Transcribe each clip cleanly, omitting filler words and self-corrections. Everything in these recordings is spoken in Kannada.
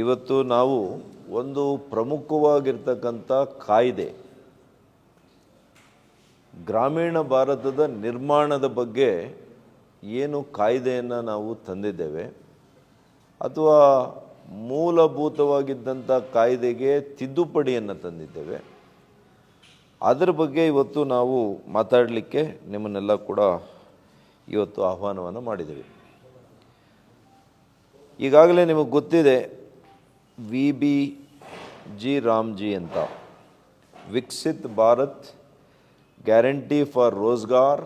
ಇವತ್ತು ನಾವು ಒಂದು ಪ್ರಮುಖವಾಗಿರ್ತಕ್ಕಂಥ ಕಾಯ್ದೆ ಗ್ರಾಮೀಣ ಭಾರತದ ನಿರ್ಮಾಣದ ಬಗ್ಗೆ ಏನು ಕಾಯ್ದೆಯನ್ನು ನಾವು ತಂದಿದ್ದೇವೆ ಅಥವಾ ಮೂಲಭೂತವಾಗಿದ್ದಂಥ ಕಾಯ್ದೆಗೆ ತಿದ್ದುಪಡಿಯನ್ನು ತಂದಿದ್ದೇವೆ. ಅದರ ಬಗ್ಗೆ ಇವತ್ತು ನಾವು ಮಾತಾಡಲಿಕ್ಕೆ ನಿಮ್ಮನ್ನೆಲ್ಲ ಕೂಡ ಇವತ್ತು ಆಹ್ವಾನವನ್ನು ಮಾಡಿದ್ದೇವೆ. ಈಗಾಗಲೇ ನಿಮಗೆ ಗೊತ್ತಿದೆ, VBG ರಾಮ್ಜಿ ಅಂತ Viksit Bharat guarantee for Rozgar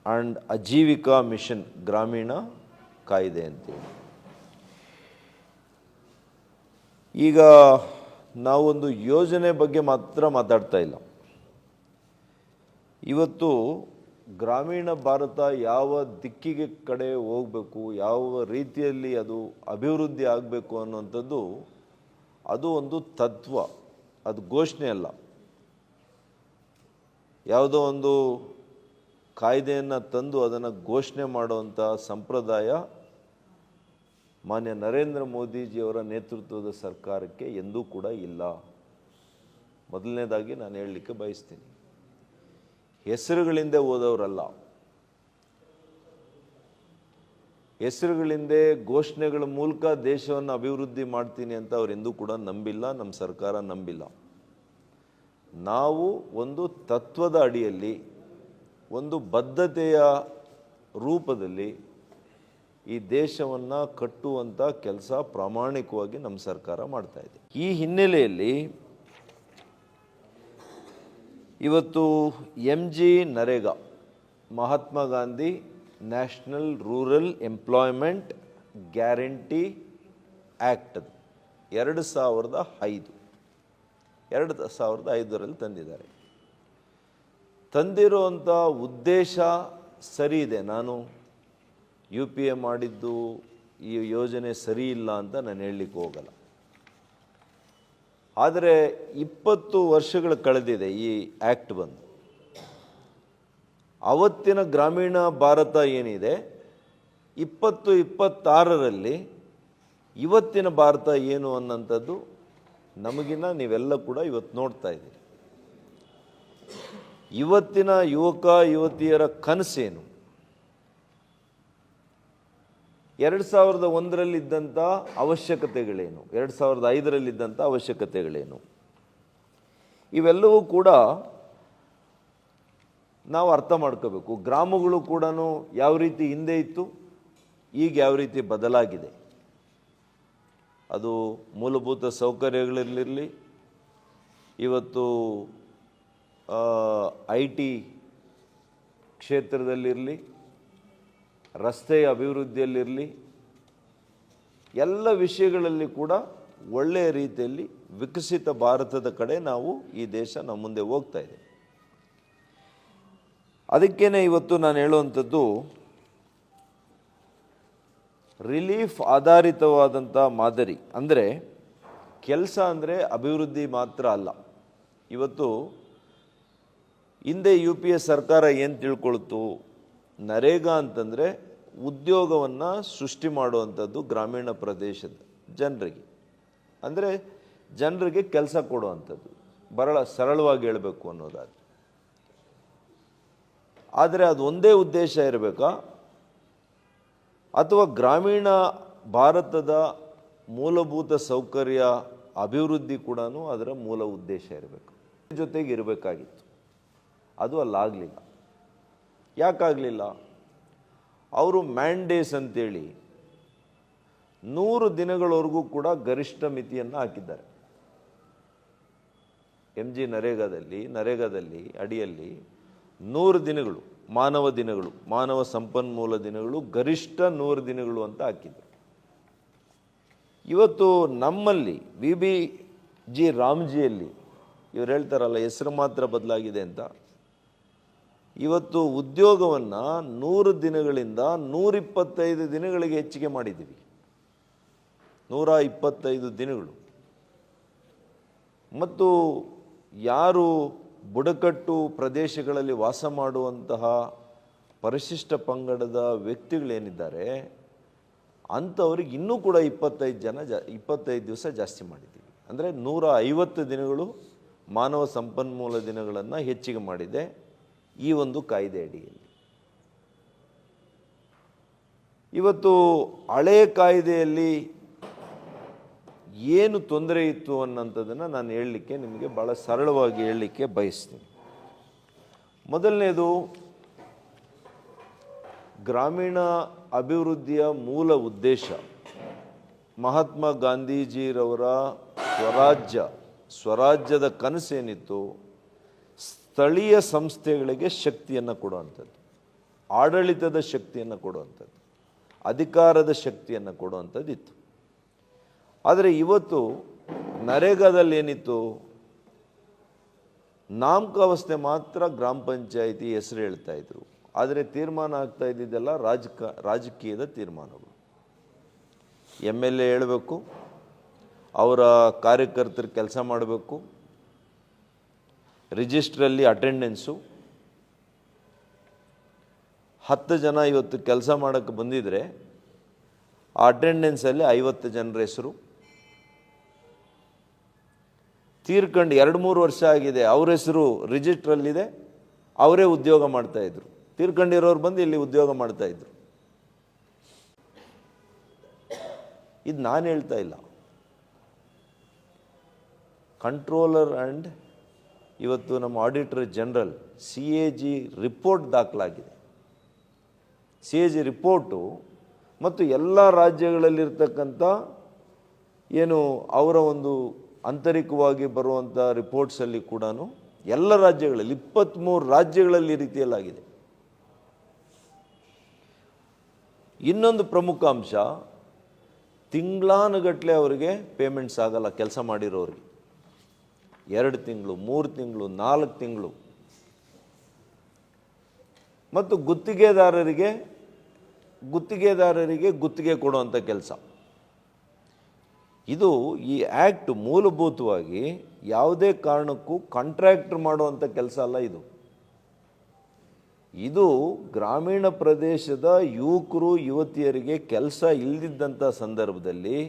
and Ajeevika mission Gramin ಕಾಯ್ದೆ ಅಂತೇಳಿ. ಈಗ ನಾವೊಂದು ಯೋಜನೆ ಬಗ್ಗೆ ಮಾತ್ರ ಮಾತಾಡ್ತಾ ಇಲ್ಲ. ಇವತ್ತು ಗ್ರಾಮೀಣ ಭಾರತ ಯಾವ ದಿಕ್ಕಿಗೆ ಕಡೆ ಹೋಗಬೇಕು, ಯಾವ ರೀತಿಯಲ್ಲಿ ಅದು ಅಭಿವೃದ್ಧಿ ಆಗಬೇಕು ಅನ್ನುವಂಥದ್ದು ಅದು ಒಂದು ತತ್ವ, ಅದು ಘೋಷಣೆ ಅಲ್ಲ. ಯಾವುದೋ ಒಂದು ಕಾಯ್ದೆಯನ್ನು ತಂದು ಅದನ್ನು ಘೋಷಣೆ ಮಾಡುವಂಥ ಸಂಪ್ರದಾಯ ಮಾನ್ಯ ನರೇಂದ್ರ ಮೋದಿಜಿಯವರ ನೇತೃತ್ವದ ಸರ್ಕಾರಕ್ಕೆ ಎಂದೂ ಕೂಡ ಇಲ್ಲ. ಮೊದಲನೇದಾಗಿ ನಾನು ಹೇಳಲಿಕ್ಕೆ ಬಯಸ್ತೀನಿ, ಹೆಸರುಗಳಿಂದ ಹೋದವರಲ್ಲ, ಹೆಸರುಗಳಿಂದ ಘೋಷಣೆಗಳ ಮೂಲಕ ದೇಶವನ್ನು ಅಭಿವೃದ್ಧಿ ಮಾಡ್ತೀನಿ ಅಂತ ಅವರೆಂದೂ ಕೂಡ ನಂಬಿಲ್ಲ, ನಮ್ಮ ಸರ್ಕಾರ ನಂಬಿಲ್ಲ. ನಾವು ಒಂದು ತತ್ವದ ಅಡಿಯಲ್ಲಿ, ಒಂದು ಬದ್ಧತೆಯ ರೂಪದಲ್ಲಿ ಈ ದೇಶವನ್ನು ಕಟ್ಟುವಂಥ ಕೆಲಸ ಪ್ರಾಮಾಣಿಕವಾಗಿ ನಮ್ಮ ಸರ್ಕಾರ ಮಾಡ್ತಾ ಇದೆ. ಈ ಹಿನ್ನೆಲೆಯಲ್ಲಿ ಇವತ್ತು MG NREGA, Mahatma Gandhi national rural employment guarantee act 2005ರಲ್ಲಿ ತಂದಿದ್ದಾರೆ. ತಂದಿರುವಂಥ ಉದ್ದೇಶ ಸರಿ ಇದೆ. ನಾನು UPA ಮಾಡಿದ್ದು ಈ ಯೋಜನೆ ಸರಿ ಇಲ್ಲ ಅಂತ ನಾನು ಹೇಳಲಿಕ್ಕೆ ಹೋಗಲ್ಲ. ಆದರೆ 20 ವರ್ಷಗಳು ಕಳೆದಿದೆ ಈ ಆ್ಯಕ್ಟ್ ಬಂದು. ಅವತ್ತಿನ ಗ್ರಾಮೀಣ ಭಾರತ ಏನಿದೆ, 2026ರಲ್ಲಿ ಇವತ್ತಿನ ಭಾರತ ಏನು ಅನ್ನೋಂಥದ್ದು ನಮಗಿನ್ನ ನೀವೆಲ್ಲ ಕೂಡ ಇವತ್ತು ನೋಡ್ತಾ ಇದ್ದೀರಿ. ಇವತ್ತಿನ ಯುವಕ ಯುವತಿಯರ ಕನಸೇನು, 2001ರಲ್ಲಿದ್ದಂಥ ಅವಶ್ಯಕತೆಗಳೇನು, 2005ರಲ್ಲಿದ್ದಂಥ ಅವಶ್ಯಕತೆಗಳೇನು, ಇವೆಲ್ಲವೂ ಕೂಡ ನಾವು ಅರ್ಥ ಮಾಡ್ಕೋಬೇಕು. ಗ್ರಾಮಗಳು ಕೂಡ ಯಾವ ರೀತಿ ಹಿಂದೆ ಇತ್ತು, ಈಗ ಯಾವ ರೀತಿ ಬದಲಾಗಿದೆ. ಅದು ಮೂಲಭೂತ ಸೌಕರ್ಯಗಳಿರಲಿ, ಇವತ್ತು IT ಕ್ಷೇತ್ರದಲ್ಲಿರಲಿ, ರಸ್ತೆಯ ಅಭಿವೃದ್ಧಿಯಲ್ಲಿರಲಿ, ಎಲ್ಲ ವಿಷಯಗಳಲ್ಲಿ ಕೂಡ ಒಳ್ಳೆಯ ರೀತಿಯಲ್ಲಿ ವಿಕಸಿತ ಭಾರತದ ಕಡೆ ನಾವು ಈ ದೇಶ ನಮ್ಮ ಮುಂದೆ ಹೋಗ್ತಾ ಇದೆ. ಅದಕ್ಕೇನೆ ಇವತ್ತು ನಾನು ಹೇಳುವಂಥದ್ದು, ರಿಲೀಫ್ ಆಧಾರಿತವಾದಂಥ ಮಾದರಿ ಅಂದರೆ ಕೆಲಸ ಅಂದರೆ ಅಭಿವೃದ್ಧಿ ಮಾತ್ರ ಅಲ್ಲ. ಇವತ್ತು ಹಿಂದೆ UPA ಸರ್ಕಾರ ಏನು ತಿಳ್ಕೊಳ್ತು, ನರೇಗಾ ಅಂತಂದರೆ ಉದ್ಯೋಗವನ್ನು ಸೃಷ್ಟಿ ಮಾಡುವಂಥದ್ದು ಗ್ರಾಮೀಣ ಪ್ರದೇಶದ ಜನರಿಗೆ, ಅಂದರೆ ಜನರಿಗೆ ಕೆಲಸ ಕೊಡುವಂಥದ್ದು, ಬಹಳ ಸರಳವಾಗಿ ಹೇಳಬೇಕು ಅನ್ನೋದಾದರೆ. ಆದರೆ ಅದು ಒಂದೇ ಉದ್ದೇಶ ಇರಬೇಕಾ, ಅಥವಾ ಗ್ರಾಮೀಣ ಭಾರತದ ಮೂಲಭೂತ ಸೌಕರ್ಯ ಅಭಿವೃದ್ಧಿ ಕೂಡ ಅದರ ಮೂಲ ಉದ್ದೇಶ ಇರಬೇಕು, ಜೊತೆಗೆ ಇರಬೇಕಾಗಿತ್ತು. ಅದು ಅಲ್ಲಾಗಲಿಲ್ಲ. ಯಾಕಾಗಲಿಲ್ಲ? ಅವರು ಮ್ಯಾಂಡೇಸ್ ಅಂತೇಳಿ 100 ದಿನಗಳವರೆಗೂ ಕೂಡ ಗರಿಷ್ಠ ಮಿತಿಯನ್ನು ಹಾಕಿದ್ದಾರೆ. MG ನರೇಗಾದಲ್ಲಿ ಅಡಿಯಲ್ಲಿ 100 ದಿನಗಳು, ಮಾನವ ಸಂಪನ್ಮೂಲ ದಿನಗಳು, ಗರಿಷ್ಠ 100 ದಿನಗಳು ಅಂತ ಹಾಕಿದ್ರು. ಇವತ್ತು ನಮ್ಮಲ್ಲಿ VBG ರಾಮ್ಜಿಯಲ್ಲಿ ಇವ್ರು ಹೇಳ್ತಾರಲ್ಲ, ಹೆಸರು ಮಾತ್ರ ಬದಲಾಗಿದೆ ಅಂತ. ಇವತ್ತು ಉದ್ಯೋಗವನ್ನು 100 ದಿನಗಳಿಂದ 125 ದಿನಗಳಿಗೆ ಹೆಚ್ಚಿಗೆ ಮಾಡಿದ್ದೀವಿ. 125 ದಿನಗಳು. ಮತ್ತು ಯಾರು ಬುಡಕಟ್ಟು ಪ್ರದೇಶಗಳಲ್ಲಿ ವಾಸ ಮಾಡುವಂತಹ ಪರಿಶಿಷ್ಟ ಪಂಗಡದ ವ್ಯಕ್ತಿಗಳೇನಿದ್ದಾರೆ, ಅಂಥವ್ರಿಗೆ ಇನ್ನೂ ಕೂಡ 25 ದಿವಸ ಜಾಸ್ತಿ ಮಾಡಿದ್ದೀವಿ. ಅಂದರೆ 150 ದಿನಗಳು ಮಾನವ ಸಂಪನ್ಮೂಲ ದಿನಗಳನ್ನು ಹೆಚ್ಚಿಗೆ ಮಾಡಿದೆ ಈ ಒಂದು ಕಾಯ್ದೆ ಅಡಿಯಲ್ಲಿ. ಇವತ್ತು ಹಳೆಯ ಕಾಯ್ದೆಯಲ್ಲಿ ಏನು ತೊಂದರೆ ಇತ್ತು ಅನ್ನೋಂಥದ್ದನ್ನು ನಾನು ಹೇಳಲಿಕ್ಕೆ ನಿಮಗೆ ಭಾಳ ಸರಳವಾಗಿ ಹೇಳಲಿಕ್ಕೆ ಬಯಸ್ತೀನಿ. ಮೊದಲನೇದು, ಗ್ರಾಮೀಣ ಅಭಿವೃದ್ಧಿಯ ಮೂಲ ಉದ್ದೇಶ ಮಹಾತ್ಮ ಗಾಂಧೀಜಿರವರ ಸ್ವರಾಜ್ಯದ ಕನಸೇನಿತ್ತು, ಸ್ಥಳೀಯ ಸಂಸ್ಥೆಗಳಿಗೆ ಶಕ್ತಿಯನ್ನು ಕೊಡುವಂಥದ್ದು, ಆಡಳಿತದ ಶಕ್ತಿಯನ್ನು ಕೊಡುವಂಥದ್ದು, ಅಧಿಕಾರದ ಶಕ್ತಿಯನ್ನು ಕೊಡುವಂಥದ್ದು ಇತ್ತು. ಆದರೆ ಇವತ್ತು ನರೇಗಾದಲ್ಲಿ ಏನಿತ್ತು, ನಾಮಕಾವಸ್ಥೆ ಮಾತ್ರ ಗ್ರಾಮ ಪಂಚಾಯಿತಿ ಹೆಸರು ಹೇಳ್ತಾ ಇದ್ರು, ಆದರೆ ತೀರ್ಮಾನ ಆಗ್ತಾ ಇದ್ದಿದ್ದೆಲ್ಲ ರಾಜಕೀಯದ ತೀರ್ಮಾನಗಳು. MLA ಹೇಳಬೇಕು, ಅವರ ಕಾರ್ಯಕರ್ತರು ಕೆಲಸ ಮಾಡಬೇಕು, ರಿಜಿಸ್ಟ್ರಲ್ಲಿ ಅಟೆಂಡೆನ್ಸು. 10 ಜನ ಇವತ್ತು ಕೆಲಸ ಮಾಡೋಕ್ಕೆ ಬಂದಿದ್ದರೆ ಆ ಅಟೆಂಡೆನ್ಸಲ್ಲಿ 50 ಜನರ ಹೆಸರು. ತೀರ್ಕೊಂಡು 2-3 ವರ್ಷ ಆಗಿದೆ, ಅವ್ರ ಹೆಸರು ರಿಜಿಸ್ಟ್ರಲ್ಲಿದೆ, ಅವರೇ ಉದ್ಯೋಗ ಮಾಡ್ತಾಯಿದ್ರು. ತೀರ್ಕೊಂಡಿರೋರು ಬಂದು ಇಲ್ಲಿ ಉದ್ಯೋಗ ಮಾಡ್ತಾಯಿದ್ರು. ಇದು ನಾನು ಹೇಳ್ತಾ ಇಲ್ಲ, ಕಂಟ್ರೋಲರ್ ಆ್ಯಂಡ್ ಇವತ್ತು ನಮ್ಮ ಆಡಿಟರ್ ಜನರಲ್ CAG ರಿಪೋರ್ಟ್ ದಾಖಲಾಗಿದೆ. CAG ರಿಪೋರ್ಟು ಮತ್ತು ಎಲ್ಲ ರಾಜ್ಯಗಳಲ್ಲಿರ್ತಕ್ಕಂಥ ಏನು ಅವರ ಒಂದು ಆಂತರಿಕವಾಗಿ ಬರುವಂಥ ರಿಪೋರ್ಟ್ಸಲ್ಲಿ ಕೂಡ ಎಲ್ಲ ರಾಜ್ಯಗಳಲ್ಲಿ 23 ರಾಜ್ಯಗಳಲ್ಲಿ ಈ ರೀತಿಯಲ್ಲಾಗಿದೆ. ಇನ್ನೊಂದು ಪ್ರಮುಖ ಅಂಶ, ತಿಂಗಳಾನುಗಟ್ಟಲೆ ಅವರಿಗೆ ಪೇಮೆಂಟ್ಸ್ ಆಗಲ್ಲ. ಕೆಲಸ ಮಾಡಿರೋರಿಗೆ 2 ತಿಂಗಳು, 3 ತಿಂಗಳು, 4 ತಿಂಗಳು. ಮತ್ತು ಗುತ್ತಿಗೆದಾರರಿಗೆ ಗುತ್ತಿಗೆ ಕೊಡುವಂಥ ಕೆಲಸ. ಇದು ಈ ಆ್ಯಕ್ಟ್ ಮೂಲಭೂತವಾಗಿ ಯಾವುದೇ ಕಾರಣಕ್ಕೂ ಕಾಂಟ್ರಾಕ್ಟರ್ ಮಾಡುವಂಥ ಕೆಲಸ ಅಲ್ಲ. ಇದು ಗ್ರಾಮೀಣ ಪ್ರದೇಶದ ಯುವಕರು ಯುವತಿಯರಿಗೆ ಕೆಲಸ ಇಲ್ಲದಿದ್ದಂಥ ಸಂದರ್ಭದಲ್ಲಿ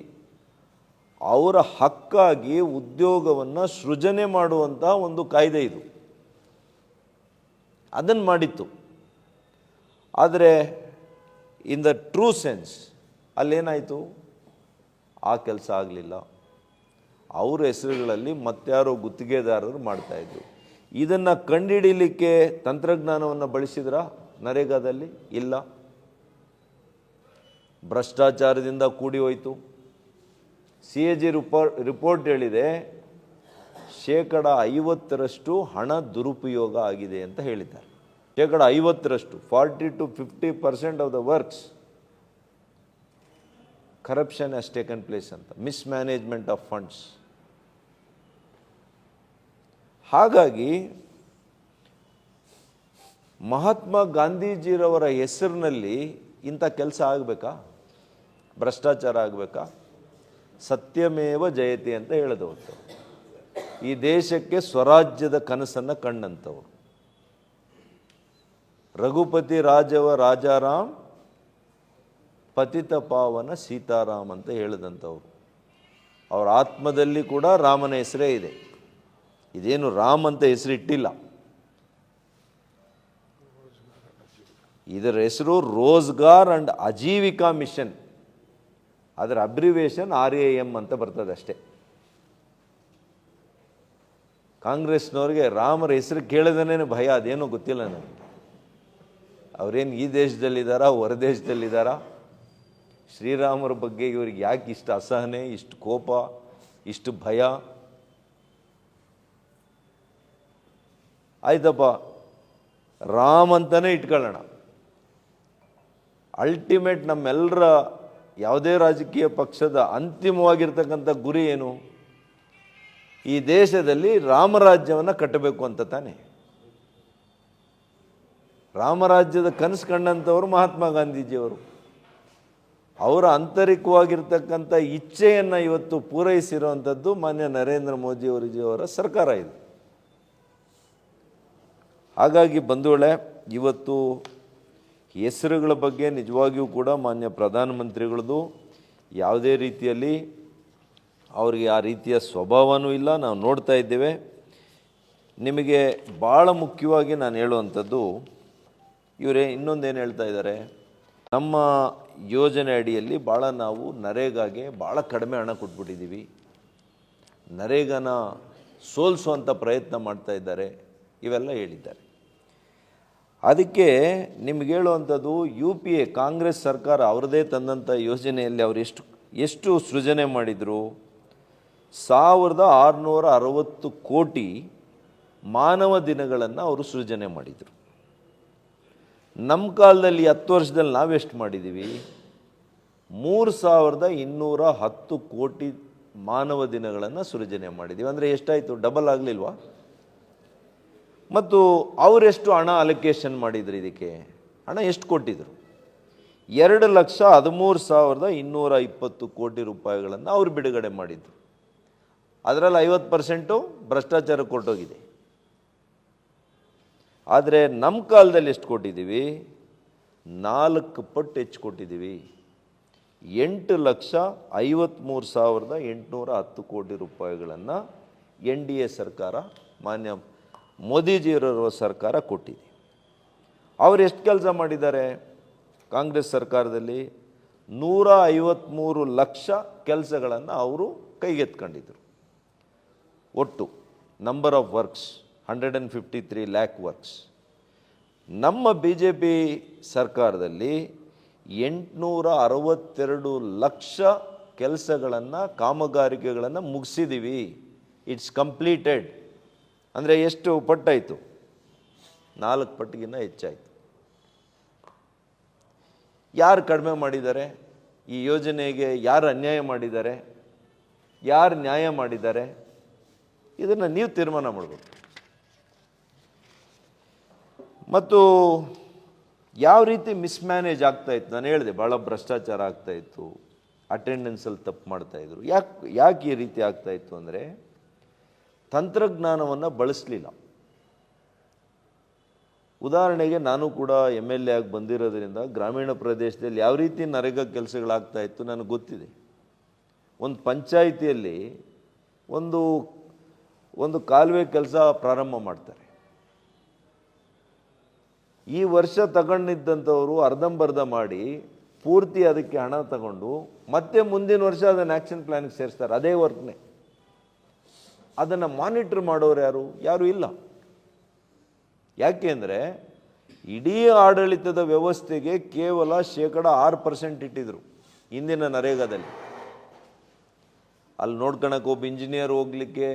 ಅವರ ಹಕ್ಕಾಗಿ ಉದ್ಯೋಗವನ್ನು ಸೃಜನೆ ಮಾಡುವಂಥ ಒಂದು ಕಾಯ್ದೆ ಇದು. ಅದನ್ನು ಮಾಡಿತ್ತು. ಆದರೆ ಇನ್ ದ ಟ್ರೂ ಸೆನ್ಸ್ ಅಲ್ಲೇನಾಯಿತು, ಆ ಕೆಲಸ ಆಗಲಿಲ್ಲ. ಅವ್ರ ಹೆಸರುಗಳಲ್ಲಿ ಮತ್ತಾರೋ ಗುತ್ತಿಗೆದಾರರು ಮಾಡ್ತಾಯಿದ್ರು. ಇದನ್ನು ಕಂಡುಹಿಡೀಲಿಕ್ಕೆ ತಂತ್ರಜ್ಞಾನವನ್ನು ಬಳಸಿದ್ರ ನರೇಗಾದಲ್ಲಿ? ಇಲ್ಲ. ಭ್ರಷ್ಟಾಚಾರದಿಂದ ಕೂಡಿ ಹೋಯಿತು. CAG ರಿಪೋರ್ಟ್ ಹೇಳಿದೆ 50% ಹಣ ದುರುಪಯೋಗ ಆಗಿದೆ ಅಂತ ಹೇಳಿದ್ದಾರೆ. 50%, 40 to 50% of the works corruption has taken place ಅಂತ, ಮಿಸ್ಮ್ಯಾನೇಜ್ಮೆಂಟ್ ಆಫ್ ಫಂಡ್ಸ್. ಹಾಗಾಗಿ ಮಹಾತ್ಮ ಗಾಂಧೀಜಿರವರ ಹೆಸರಿನಲ್ಲಿ ಇಂಥ ಕೆಲಸ ಆಗಬೇಕಾ? ಭ್ರಷ್ಟಾಚಾರ ಆಗಬೇಕಾ? ಸತ್ಯಮೇವ ಜಯತೆ ಅಂತ ಹೇಳಿದವರು. ಈ ದೇಶಕ್ಕೆ ಸ್ವರಾಜ್ಯದ ಕನಸನ್ನು ಕಂಡಂಥವ್ರು. ರಘುಪತಿ ರಾಜವ ರಾಜಾರಾಮ್, ಪತಿತ ಪಾವನ ಸೀತಾರಾಮ್ ಅಂತ ಹೇಳಿದಂಥವ್ರು. ಅವರ ಆತ್ಮದಲ್ಲಿ ಕೂಡ ರಾಮನ ಹೆಸರೇ ಇದೆ. ಇದೇನು ರಾಮ್ ಅಂತ ಹೆಸರಿಟ್ಟಿಲ್ಲ. ಇದರ ಹೆಸರು ರೋಜ್ಗಾರ್ ಅಂಡ್ ಆಜೀವಿಕಾ ಮಿಷನ್. ಅದರ ಅಬ್ರಿವೇಷನ್ RAM ಅಂತ ಬರ್ತದೆ ಅಷ್ಟೇ. ಕಾಂಗ್ರೆಸ್ನವ್ರಿಗೆ ರಾಮರ ಹೆಸರು ಕೇಳಿದನೇ ಭಯ, ಅದೇನೋ ಗೊತ್ತಿಲ್ಲ ನನಗೆ. ಅವರೇನು ಈ ದೇಶದಲ್ಲಿದ್ದಾರಾ, ಹೊರ ದೇಶದಲ್ಲಿದ್ದಾರಾ? ಶ್ರೀರಾಮರ ಬಗ್ಗೆ ಇವ್ರಿಗೆ ಯಾಕೆ ಇಷ್ಟು ಅಸಹನೆ, ಇಷ್ಟು ಕೋಪ, ಇಷ್ಟು ಭಯ? ಆಯ್ತಪ್ಪ, ರಾಮ್ ಅಂತಲೇ ಇಟ್ಕೊಳ್ಳೋಣ. ಅಲ್ಟಿಮೇಟ್ ನಮ್ಮೆಲ್ಲರ ಯಾವುದೇ ರಾಜಕೀಯ ಪಕ್ಷದ ಅಂತಿಮವಾಗಿರ್ತಕ್ಕಂಥ ಗುರಿ ಏನು? ಈ ದೇಶದಲ್ಲಿ ರಾಮರಾಜ್ಯವನ್ನು ಕಟ್ಟಬೇಕು ಅಂತ ತಾನೆ. ರಾಮರಾಜ್ಯದ ಕನಸು ಕಂಡಂಥವರು ಮಹಾತ್ಮ ಗಾಂಧೀಜಿಯವರು. ಅವರ ಆಂತರಿಕವಾಗಿರ್ತಕ್ಕಂಥ ಇಚ್ಛೆಯನ್ನು ಇವತ್ತು ಪೂರೈಸಿರುವಂಥದ್ದು ಮಾನ್ಯ ನರೇಂದ್ರ ಮೋದಿಯವರ ಸರ್ಕಾರ ಇದು. ಹಾಗಾಗಿ ಬಂಧುಗಳೇ, ಇವತ್ತು ಹೆಸರುಗಳ ಬಗ್ಗೆ ನಿಜವಾಗಿಯೂ ಕೂಡ ಮಾನ್ಯ ಪ್ರಧಾನಮಂತ್ರಿಗಳದು ಯಾವುದೇ ರೀತಿಯಲ್ಲಿ ಅವರಿಗೆ ಆ ರೀತಿಯ ಸ್ವಭಾವನೂ ಇಲ್ಲ, ನಾವು ನೋಡ್ತಾ ಇದ್ದೇವೆ. ನಿಮಗೆ ಭಾಳ ಮುಖ್ಯವಾಗಿ ನಾನು ಹೇಳುವಂಥದ್ದು, ಇವರೇ ಇನ್ನೊಂದೇನು ಹೇಳ್ತಾ ಇದ್ದಾರೆ, ನಮ್ಮ ಯೋಜನೆ ಅಡಿಯಲ್ಲಿ ಭಾಳ ನಾವು ನರೇಗಾಗೆ ಭಾಳ ಕಡಿಮೆ ಹಣ ಕೊಟ್ಬಿಟ್ಟಿದ್ದೀವಿ, ನರೇಗಾನ ಸೋಲಿಸುವಂಥ ಪ್ರಯತ್ನ ಮಾಡ್ತಾ ಇದ್ದಾರೆ, ಇವೆಲ್ಲ ಹೇಳಿದ್ದಾರೆ. ಅದಕ್ಕೆ ನಿಮ್ಗೆ ಹೇಳುವಂಥದ್ದು, UPA ಕಾಂಗ್ರೆಸ್ ಸರ್ಕಾರ ಅವರದೇ ತಂದಂಥ ಯೋಜನೆಯಲ್ಲಿ ಅವರು ಎಷ್ಟು ಸೃಜನೆ ಮಾಡಿದರು, 1660 ಕೋಟಿ ಮಾನವ ದಿನಗಳನ್ನು ಅವರು ಸೃಜನೆ ಮಾಡಿದರು. ನಮ್ಮ ಕಾಲದಲ್ಲಿ 10 ವರ್ಷದಲ್ಲಿ ನಾವೆಷ್ಟು ಮಾಡಿದ್ದೀವಿ, 3210 ಕೋಟಿ ಮಾನವ ದಿನಗಳನ್ನು ಸೃಜನೆ ಮಾಡಿದ್ದೀವಿ. ಅಂದರೆ ಎಷ್ಟಾಯಿತು, ಡಬಲ್ ಆಗಲಿಲ್ವಾ? ಮತ್ತು ಅವರೆಷ್ಟು ಹಣ ಅಲೋಕೇಶನ್ ಮಾಡಿದ್ರು, ಇದಕ್ಕೆ ಹಣ ಎಷ್ಟು ಕೊಟ್ಟಿದ್ರು? 2,13,220 ಕೋಟಿ ರೂಪಾಯಿಗಳನ್ನು ಅವರು ಬಿಡುಗಡೆ ಮಾಡಿದ್ರು. ಅದರಲ್ಲಿ 50% ಭ್ರಷ್ಟಾಚಾರ ಕೊಟ್ಟೋಗಿದೆ. ಆದರೆ ನಮ್ಮ ಕಾಲದಲ್ಲಿ ಎಷ್ಟು ಕೊಟ್ಟಿದ್ದೀವಿ, 4 ಪಟ್ಟು ಹೆಚ್ಚು ಕೊಟ್ಟಿದ್ದೀವಿ. 8,53,810 ಕೋಟಿ ರೂಪಾಯಿಗಳನ್ನು NDA ಸರ್ಕಾರ, ಮಾನ್ಯ ಮೋದಿಜಿಯವರ ಸರ್ಕಾರ ಕೊಟ್ಟಿದೆ. ಅವರು ಎಷ್ಟು ಕೆಲಸ ಮಾಡಿದ್ದಾರೆ? ಕಾಂಗ್ರೆಸ್ ಸರ್ಕಾರದಲ್ಲಿ 153 ಲಕ್ಷ ಕೆಲಸಗಳನ್ನು ಅವರು ಕೈಗೆತ್ಕೊಂಡಿದ್ರು. ಒಟ್ಟು number of works 153 lac works. ನಮ್ಮ BJP ಸರ್ಕಾರದಲ್ಲಿ 862 ಲಕ್ಷ ಕೆಲಸಗಳನ್ನು, ಕಾಮಗಾರಿಕೆಗಳನ್ನು ಮುಗಿಸಿದ್ದೀವಿ. It's completed. ಅಂದರೆ ಎಷ್ಟು ಪಟ್ಟಾಯಿತು? 4 ಪಟ್ಟಿಗಿನ್ನ ಹೆಚ್ಚಾಯಿತು. ಯಾರು ಕಡಿಮೆ ಮಾಡಿದ್ದಾರೆ? ಈ ಯೋಜನೆಗೆ ಯಾರು ಅನ್ಯಾಯ ಮಾಡಿದ್ದಾರೆ, ಯಾರು ನ್ಯಾಯ ಮಾಡಿದ್ದಾರೆ? ಇದನ್ನು ನೀವು ತೀರ್ಮಾನ ಮಾಡಬೇಕು. ಮತ್ತು ಯಾವ ರೀತಿ ಮಿಸ್ಮ್ಯಾನೇಜ್ ಆಗ್ತಾಯಿತ್ತು, ನಾನು ಹೇಳಿದೆ ಭಾಳ ಭ್ರಷ್ಟಾಚಾರ ಆಗ್ತಾಯಿತ್ತು, ಅಟೆಂಡೆನ್ಸಲ್ಲಿ ತಪ್ಪು ಮಾಡ್ತಾಯಿದ್ರು. ಯಾಕೆ ಈ ರೀತಿ ಆಗ್ತಾಯಿತ್ತು ಅಂದರೆ, ತಂತ್ರಜ್ಞಾನವನ್ನು ಬಳಸಲಿಲ್ಲ. ಉದಾಹರಣೆಗೆ ನಾನು ಕೂಡ MLA ಆಗಿ ಬಂದಿರೋದ್ರಿಂದ ಗ್ರಾಮೀಣ ಪ್ರದೇಶದಲ್ಲಿ ಯಾವ ರೀತಿ ನರೇಗಾ ಕೆಲಸಗಳಾಗ್ತಾ ಇತ್ತು ನನಗೆ ಗೊತ್ತಿದೆ. ಒಂದು ಪಂಚಾಯಿತಿಯಲ್ಲಿ ಒಂದು ಕಾಲುವೆ ಕೆಲಸ ಪ್ರಾರಂಭ ಮಾಡ್ತಾರೆ. ಈ ವರ್ಷ ತಗೊಂಡಿದ್ದಂಥವರು ಅರ್ಧಂಬರ್ಧ ಮಾಡಿ ಪೂರ್ತಿ ಅದಕ್ಕೆ ಹಣ ತಗೊಂಡು ಮತ್ತೆ ಮುಂದಿನ ವರ್ಷ ಅದನ್ನು ಆ್ಯಕ್ಷನ್ ಪ್ಲ್ಯಾನ್ಗೆ ಸೇರಿಸ್ತಾರೆ. ಅದೇ ವರ್ಕ್ನೇ. ಅದನ್ನು ಮಾನಿಟ್ರ್ ಮಾಡೋರು ಯಾರು ಇಲ್ಲ. ಯಾಕೆಂದರೆ ಇಡೀ ಆಡಳಿತದ ವ್ಯವಸ್ಥೆಗೆ ಕೇವಲ 6% ಇಟ್ಟಿದ್ರು ಇಂದಿನ ನರೇಗಾದಲ್ಲಿ. ಅಲ್ಲಿ ನೋಡ್ಕೊಳಕ್ಕೆ ಒಬ್ಬ ಇಂಜಿನಿಯರ್ ಹೋಗಲಿಕ್ಕೆ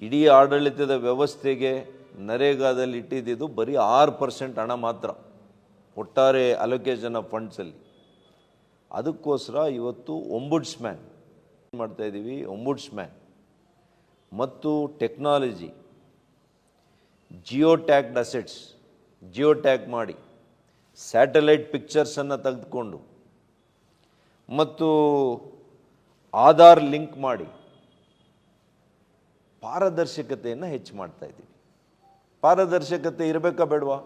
ಇಡೀ ಆಡಳಿತದ ವ್ಯವಸ್ಥೆಗೆ ನರೇಗಾದಲ್ಲಿ ಇಟ್ಟಿದ್ದು ಬರೀ 6% ಹಣ ಮಾತ್ರ ಒಟ್ಟಾರೆ ಅಲೋಕೇಶನ್ ಆಫ್ ಫಂಡ್ಸಲ್ಲಿ. ಅದಕ್ಕೋಸ್ಕರ ಇವತ್ತು ಒಂಬುಡ್ಸ್ಮ್ಯಾನ್ ಮಾಡ್ತಾಯಿದ್ದೀವಿ. ಒಂಬುಡ್ಸ್ಮ್ಯಾನ್ ಮತ್ತು technology, Jio tagged assets, geo tag ಮಾಡಿ ಸ್ಯಾಟಲೈಟ್ ಪಿಕ್ಚರ್ಸನ್ನು ತೆಗೆದುಕೊಂಡು ಮತ್ತು ಆಧಾರ್ ಲಿಂಕ್ ಮಾಡಿ ಪಾರದರ್ಶಕತೆಯನ್ನು ಹೆಚ್ಚು ಮಾಡ್ತಾಯಿದ್ದೀವಿ. ಪಾರದರ್ಶಕತೆ ಇರಬೇಕಾ ಬೇಡವಾ?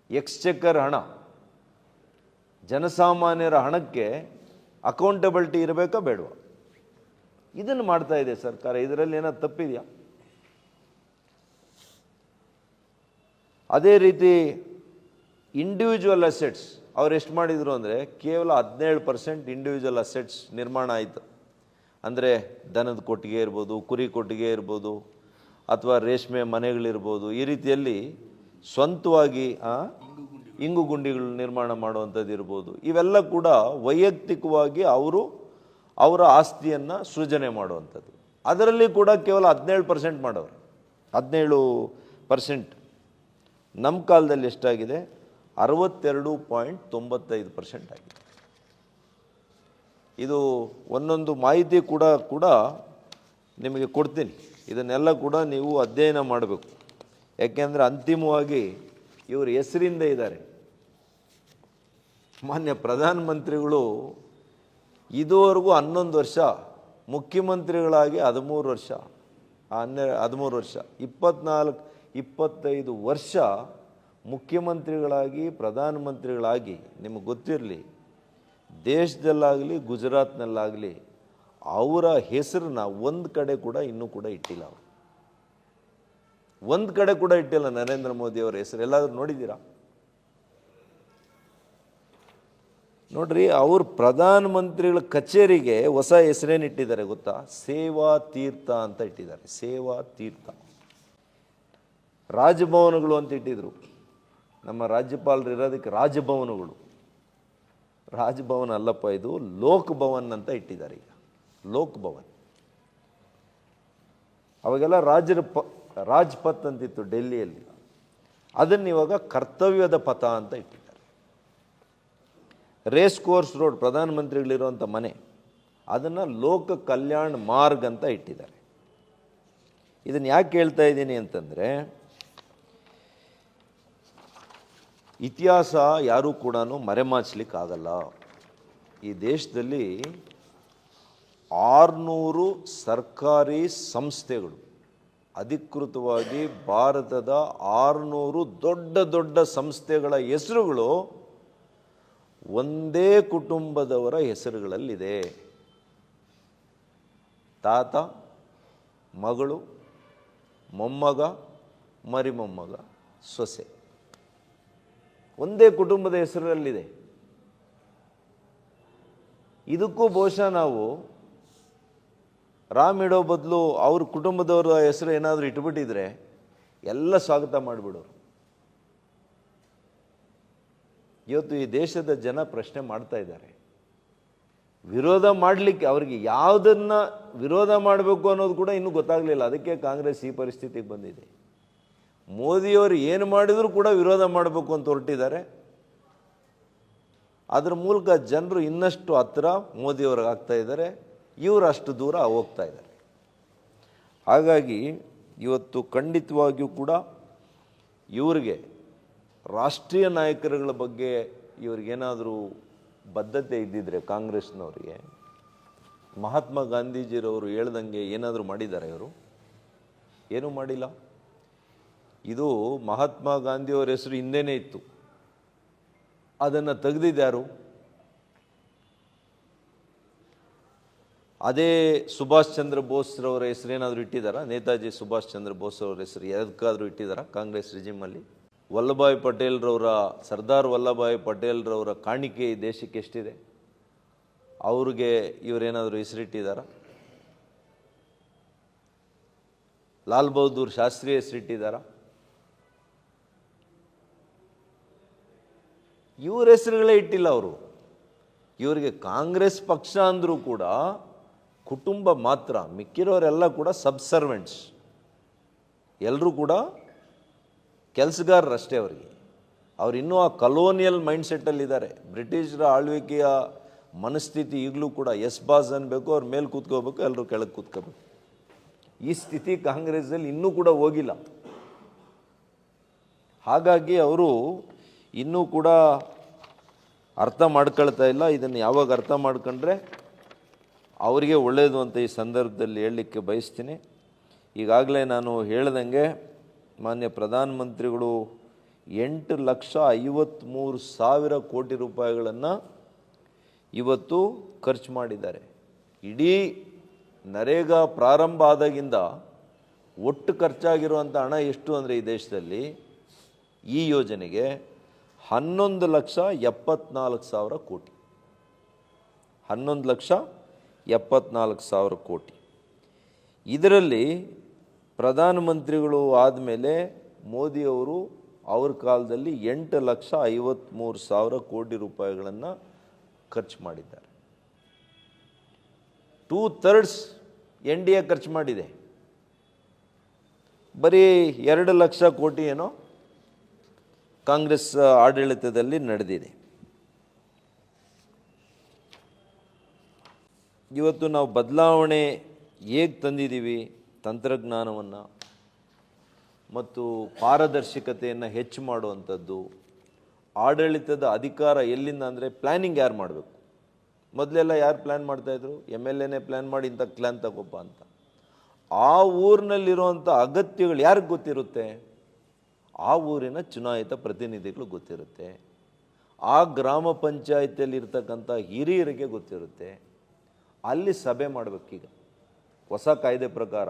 ಎಕ್ಸ್ಚೆಕ್ಕರ್ ಹಣ, ಜನಸಾಮಾನ್ಯರ ಹಣಕ್ಕೆ ಅಕೌಂಟಬಿಲಿಟಿ ಇರಬೇಕಾ ಬೇಡವಾ? ಇದನ್ನು ಮಾಡ್ತಾ ಇದೆ ಸರ್ಕಾರ. ಇದರಲ್ಲಿ ಏನಾದ್ರು ತಪ್ಪಿದೆಯಾ? ಅದೇ ರೀತಿ ಇಂಡಿವಿಜುವಲ್ ಅಸೆಟ್ಸ್ ಅವ್ರು ಎಷ್ಟು ಮಾಡಿದರು ಅಂದರೆ ಕೇವಲ 17% ಇಂಡಿವಿಜುವಲ್ ಅಸೆಟ್ಸ್ ನಿರ್ಮಾಣ ಆಯಿತು. ಅಂದರೆ ದನದ ಕೊಟ್ಟಿಗೆ ಇರ್ಬೋದು, ಕುರಿ ಕೊಟ್ಟಿಗೆ ಇರ್ಬೋದು, ಅಥವಾ ರೇಷ್ಮೆ ಮನೆಗಳಿರ್ಬೋದು. ಈ ರೀತಿಯಲ್ಲಿ ಸ್ವಂತವಾಗಿ ಇಂಗು ಗುಂಡಿಗಳು ನಿರ್ಮಾಣ ಮಾಡುವಂಥದ್ದು ಇರ್ಬೋದು. ಇವೆಲ್ಲ ಕೂಡ ವೈಯಕ್ತಿಕವಾಗಿ ಅವರ ಆಸ್ತಿಯನ್ನು ಸೃಜನೆ ಮಾಡುವಂಥದ್ದು. ಅದರಲ್ಲಿ ಕೂಡ ಕೇವಲ 17% ಮಾಡೋರು. 17%. ನಮ್ಮ ಕಾಲದಲ್ಲಿ ಎಷ್ಟಾಗಿದೆ? 62.95% ಆಗಿದೆ. ಇದು ಒಂದೊಂದು ಮಾಹಿತಿ ಕೂಡ ನಿಮಗೆ ಕೊಡ್ತೀನಿ. ಇದನ್ನೆಲ್ಲ ಕೂಡ ನೀವು ಅಧ್ಯಯನ ಮಾಡಬೇಕು. ಯಾಕೆಂದರೆ ಅಂತಿಮವಾಗಿ ಇವರು ಹೆಸರಿಂದ ಇದ್ದಾರೆ. ಮಾನ್ಯ ಪ್ರಧಾನಮಂತ್ರಿಗಳು ಇದುವರೆಗೂ 11 ವರ್ಷ, ಮುಖ್ಯಮಂತ್ರಿಗಳಾಗಿ 13 ವರ್ಷ, 13 ವರ್ಷ, 24-25 ವರ್ಷ ಮುಖ್ಯಮಂತ್ರಿಗಳಾಗಿ ಪ್ರಧಾನಮಂತ್ರಿಗಳಾಗಿ ನಿಮಗೆ ಗೊತ್ತಿರಲಿ, ದೇಶದಲ್ಲಾಗಲಿ ಗುಜರಾತ್ನಲ್ಲಾಗಲಿ ಅವರ ಹೆಸರನ್ನ ಒಂದು ಕಡೆ ಕೂಡ ಇನ್ನೂ ಕೂಡ ಇಟ್ಟಿಲ್ಲ. ಅವರು ಒಂದು ಕಡೆ ಕೂಡ ಇಟ್ಟಿಲ್ಲ ನರೇಂದ್ರ ಮೋದಿ ಅವರ ಹೆಸರು. ಎಲ್ಲಾದರೂ ನೋಡಿದ್ದೀರಾ? ನೋಡ್ರಿ, ಅವ್ರ ಪ್ರಧಾನಮಂತ್ರಿಗಳ ಕಚೇರಿಗೆ ಹೊಸ ಹೆಸರೇನು ಇಟ್ಟಿದ್ದಾರೆ ಗೊತ್ತಾ? ಸೇವಾ ತೀರ್ಥ ಅಂತ ಇಟ್ಟಿದ್ದಾರೆ. ಸೇವಾ ತೀರ್ಥ. ರಾಜಭವನಗಳು ಅಂತ ಇಟ್ಟಿದ್ರು. ನಮ್ಮ ರಾಜ್ಯಪಾಲರು ಇರೋದಕ್ಕೆ ರಾಜಭವನಗಳು. ರಾಜಭವನ ಅಲ್ಲಪ್ಪ, ಇದು ಲೋಕ್ ಭವನ್ ಅಂತ ಇಟ್ಟಿದ್ದಾರೆ. ಈಗ ಲೋಕ್ ಭವನ್. ಅವಾಗೆಲ್ಲ ರಾಜ್ಪಥ್ ಅಂತಿತ್ತು ಡೆಲ್ಲಿಯಲ್ಲಿ, ಅದನ್ನು ಇವಾಗ ಕರ್ತವ್ಯದ ಪಥ ಅಂತ ಇಟ್ಟಿದ್ದಾರೆ. ರೇಸ್ ಕೋರ್ಸ್ ರೋಡ್, ಪ್ರಧಾನಮಂತ್ರಿಗಳಿರುವಂಥ ಮನೆ, ಅದನ್ನು ಲೋಕ ಕಲ್ಯಾಣ್ ಮಾರ್ಗ್ ಅಂತ ಇಟ್ಟಿದ್ದಾರೆ. ಇದನ್ನು ಯಾಕೆ ಹೇಳ್ತಾ ಇದ್ದೀನಿ ಅಂತಂದರೆ, ಇತಿಹಾಸ ಯಾರೂ ಕೂಡ ಮರೆಮಾಚಲಿಕ್ಕಾಗಲ್ಲ. ಈ ದೇಶದಲ್ಲಿ 600 ಸರ್ಕಾರಿ ಸಂಸ್ಥೆಗಳು, ಅಧಿಕೃತವಾಗಿ ಭಾರತದ 600 ದೊಡ್ಡ ದೊಡ್ಡ ಸಂಸ್ಥೆಗಳ ಹೆಸರುಗಳು ಒಂದೇ ಕುಟುಂಬದವರ ಹೆಸರುಗಳಲ್ಲಿದೆ. ತಾತ, ಮಗಳು, ಮೊಮ್ಮಗ, ಮರಿಮೊಮ್ಮಗ, ಸೊಸೆ, ಒಂದೇ ಕುಟುಂಬದ ಹೆಸರಲ್ಲಿದೆ. ಇದಕ್ಕೂ ಬಹುಶಃ ನಾವು ರಾಮ್ ಇಡೋ ಬದಲು ಅವ್ರ ಕುಟುಂಬದವರ ಹೆಸರು ಏನಾದರೂ ಇಟ್ಬಿಟ್ಟಿದ್ರೆ ಎಲ್ಲ ಸ್ವಾಗತ ಮಾಡಿಬಿಡೋರು. ಇವತ್ತು ಈ ದೇಶದ ಜನ ಪ್ರಶ್ನೆ ಮಾಡ್ತಾ ಇದ್ದಾರೆ, ವಿರೋಧ ಮಾಡಲಿಕ್ಕೆ ಅವ್ರಿಗೆ ಯಾವುದನ್ನ ವಿರೋಧ ಮಾಡಬೇಕು ಅನ್ನೋದು ಕೂಡ ಇನ್ನೂ ಗೊತ್ತಾಗಲಿಲ್ಲ. ಅದಕ್ಕೆ ಕಾಂಗ್ರೆಸ್ ಈ ಪರಿಸ್ಥಿತಿಗೆ ಬಂದಿದೆ. ಮೋದಿಯವರು ಏನು ಮಾಡಿದರೂ ಕೂಡ ವಿರೋಧ ಮಾಡಬೇಕು ಅಂತ ಹೊರಟಿದ್ದಾರೆ. ಅದರ ಮೂಲಕ ಜನರು ಇನ್ನಷ್ಟು ಹತ್ತಿರ ಮೋದಿಯವ್ರಿಗೆ ಆಗ್ತಾ ಇದ್ದಾರೆ, ಇವರು ಅಷ್ಟು ದೂರ ಹೋಗ್ತಾ ಇದ್ದಾರೆ. ಹಾಗಾಗಿ ಇವತ್ತು ಖಂಡಿತವಾಗಿಯೂ ಕೂಡ ಇವರಿಗೆ ರಾಷ್ಟ್ರೀಯ ನಾಯಕರುಗಳ ಬಗ್ಗೆ ಇವ್ರಿಗೇನಾದರೂ ಬದ್ಧತೆ ಇದ್ದಿದ್ರೆ ಕಾಂಗ್ರೆಸ್ನವರಿಗೆ, ಮಹಾತ್ಮ ಗಾಂಧೀಜಿರವರು ಹೇಳ್ದಂಗೆ ಏನಾದರೂ ಮಾಡಿದ್ದಾರೆ ಇವರು? ಏನೂ ಮಾಡಿಲ್ಲ. ಇದು ಮಹಾತ್ಮ ಗಾಂಧಿಯವರ ಹೆಸರು ಹಿಂದೆನೇ ಇತ್ತು, ಅದನ್ನು ತೆಗೆದಿದ್ದಾರು. ಅದೇ ಸುಭಾಷ್ ಚಂದ್ರ ಬೋಸ್ರವರ ಹೆಸರು ಏನಾದರೂ ಇಟ್ಟಿದ್ದಾರಾ? ನೇತಾಜಿ ಸುಭಾಷ್ ಚಂದ್ರ ಬೋಸ್ ಅವರ ಹೆಸರು ಎದಕ್ಕಾದರೂ ಇಟ್ಟಿದ್ದಾರಾ ಕಾಂಗ್ರೆಸ್ ರಿಜಿಮಲ್ಲಿ? ವಲ್ಲಭಾಯ್ ಪಟೇಲ್ರವರ, ಸರ್ದಾರ್ ವಲ್ಲಭಾಯ್ ಪಟೇಲ್ರವರ ಕಾಣಿಕೆ ಈ ದೇಶಕ್ಕೆ ಎಷ್ಟಿದೆ? ಅವ್ರಿಗೆ ಇವರೇನಾದರೂ ಹೆಸರಿಟ್ಟಿದ್ದಾರಾ? ಲಾಲ್ ಬಹದ್ದೂರ್ ಶಾಸ್ತ್ರಿ ಹೆಸರಿಟ್ಟಿದ್ದಾರಾ? ಇವ್ರ ಹೆಸರುಗಳೇ ಇಟ್ಟಿಲ್ಲ ಅವರು. ಇವರಿಗೆ ಕಾಂಗ್ರೆಸ್ ಪಕ್ಷ ಅಂದರೂ ಕೂಡ ಕುಟುಂಬ ಮಾತ್ರ, ಮಿಕ್ಕಿರೋರೆಲ್ಲ ಕೂಡ ಸಬ್ಸರ್ವೆಂಟ್ಸ್, ಎಲ್ಲರೂ ಕೂಡ ಕೆಲಸಗಾರರಷ್ಟೇ. ಅವರಿಗೆ ಅವ್ರು ಇನ್ನೂ ಆ ಕಲೋನಿಯಲ್ ಮೈಂಡ್ಸೆಟ್ಟಲ್ಲಿದ್ದಾರೆ. ಬ್ರಿಟಿಷರ ಆಳ್ವಿಕೆಯ ಮನಸ್ಥಿತಿ ಈಗಲೂ ಕೂಡ ಎಸ್ ಬಾಸ್ ಅನ್ಬೇಕು, ಅವ್ರ ಮೇಲೆ ಕೂತ್ಕೋಬೇಕು, ಎಲ್ಲರೂ ಕೆಳಗೆ ಕೂತ್ಕೋಬೇಕು. ಈ ಸ್ಥಿತಿ ಕಾಂಗ್ರೆಸ್ಸಲ್ಲಿ ಇನ್ನೂ ಕೂಡ ಹೋಗಿಲ್ಲ. ಹಾಗಾಗಿ ಅವರು ಇನ್ನೂ ಕೂಡ ಅರ್ಥ ಮಾಡ್ಕೊಳ್ತಾ ಇಲ್ಲ. ಇದನ್ನು ಯಾವಾಗ ಅರ್ಥ ಮಾಡ್ಕೊಂಡ್ರೆ ಅವರಿಗೆ ಒಳ್ಳೆಯದು ಅಂತ ಈ ಸಂದರ್ಭದಲ್ಲಿ ಹೇಳಲಿಕ್ಕೆ ಬಯಸ್ತೀನಿ. ಈಗಾಗಲೇ ನಾನು ಹೇಳ್ದಂಗೆ ಮಾನ್ಯ ಪ್ರಧಾನಮಂತ್ರಿಗಳು 8,53,000 ಕೋಟಿ ರೂಪಾಯಿಗಳನ್ನು ಇವತ್ತು ಖರ್ಚು ಮಾಡಿದ್ದಾರೆ. ಇಡೀ ನರೇಗಾ ಪ್ರಾರಂಭ ಆದಾಗಿಂದ ಒಟ್ಟು ಖರ್ಚಾಗಿರುವಂಥ ಹಣ ಎಷ್ಟು ಅಂದರೆ ಈ ದೇಶದಲ್ಲಿ ಈ ಯೋಜನೆಗೆ 11,74,000 ಕೋಟಿ. 11,74,000 ಕೋಟಿ. ಇದರಲ್ಲಿ ಪ್ರಧಾನಮಂತ್ರಿಗಳು ಆದಮೇಲೆ ಮೋದಿಯವರು ಅವ್ರ ಕಾಲದಲ್ಲಿ 8,53,000 ಕೋಟಿ ರೂಪಾಯಿಗಳನ್ನು ಖರ್ಚು ಮಾಡಿದ್ದಾರೆ. 2/3 NDA ಖರ್ಚು ಮಾಡಿದೆ. ಬರೀ 2 ಲಕ್ಷ ಕೋಟಿ ಏನೋ ಕಾಂಗ್ರೆಸ್ ಆಡಳಿತದಲ್ಲಿ ನಡೆದಿದೆ. ಇವತ್ತು ನಾವು ಬದಲಾವಣೆ ಹೇಗೆ ತಂದಿದ್ದೀವಿ, ತಂತ್ರಜ್ಞಾನವನ್ನು ಮತ್ತು ಪಾರದರ್ಶಕತೆಯನ್ನು ಹೆಚ್ಚು ಮಾಡುವಂಥದ್ದು, ಆಡಳಿತದ ಅಧಿಕಾರ ಎಲ್ಲಿಂದ ಅಂದರೆ ಪ್ಲ್ಯಾನಿಂಗ್ ಯಾರು ಮಾಡಬೇಕು. ಮೊದಲೆಲ್ಲ ಯಾರು ಪ್ಲ್ಯಾನ್ ಮಾಡ್ತಾಯಿದ್ರು? MLAನೇ ಪ್ಲ್ಯಾನ್ ಮಾಡಿ ಇಂಥ ಪ್ಲ್ಯಾನ್ ತಗೋಪ್ಪ ಅಂತ. ಆ ಊರಿನಲ್ಲಿರುವಂಥ ಅಗತ್ಯಗಳು ಯಾರಿಗೆ ಗೊತ್ತಿರುತ್ತೆ? ಆ ಊರಿನ ಚುನಾಯಿತ ಪ್ರತಿನಿಧಿಗಳು ಗೊತ್ತಿರುತ್ತೆ, ಆ ಗ್ರಾಮ ಪಂಚಾಯತಿಯಲ್ಲಿ ಇರ್ತಕ್ಕಂಥ ಹಿರಿಯರಿಗೆ ಗೊತ್ತಿರುತ್ತೆ. ಅಲ್ಲಿ ಸಭೆ ಮಾಡಬೇಕೀಗ ಹೊಸ ಕಾಯ್ದೆ ಪ್ರಕಾರ.